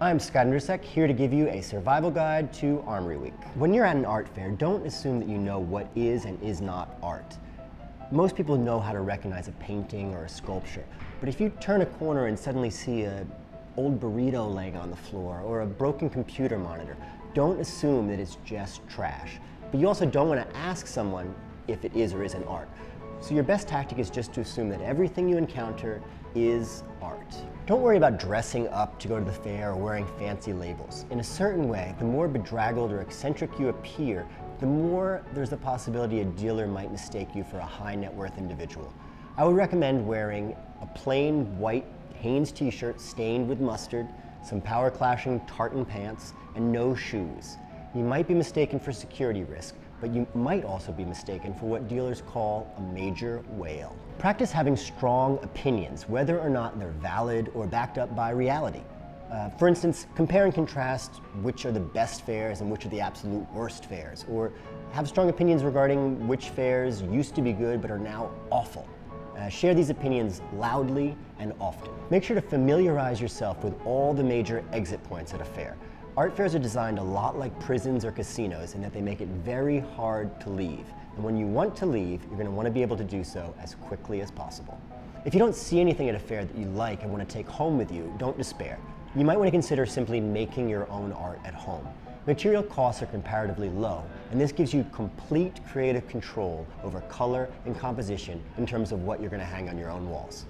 I'm Scott Indrisek, here to give you a survival guide to Armory Week. When you're at an art fair, don't assume that you know what is and is not art. Most people know how to recognize a painting or a sculpture, but if you turn a corner and suddenly see an old burrito laying on the floor or a broken computer monitor, don't assume that it's just trash. But you also don't want to ask someone if it is or isn't art. So your best tactic is just to assume that everything you encounter is art. Don't worry about dressing up to go to the fair or wearing fancy labels. In a certain way, the more bedraggled or eccentric you appear, the more there's the possibility a dealer might mistake you for a high net worth individual. I would recommend wearing a plain white Hanes t-shirt stained with mustard, some power clashing tartan pants, and no shoes. You might be mistaken for security risk, but you might also be mistaken for what dealers call a major whale. Practice having strong opinions, whether or not they're valid or backed up by reality. For instance, compare and contrast which are the best fairs and which are the absolute worst fairs, or have strong opinions regarding which fairs used to be good but are now awful. Share these opinions loudly and often. Make sure to familiarize yourself with all the major exit points at a fair. Art fairs are designed a lot like prisons or casinos in that they make it very hard to leave. And when you want to leave, you're going to want to be able to do so as quickly as possible. If you don't see anything at a fair that you like and want to take home with you, don't despair. You might want to consider simply making your own art at home. Material costs are comparatively low, and this gives you complete creative control over color and composition in terms of what you're going to hang on your own walls.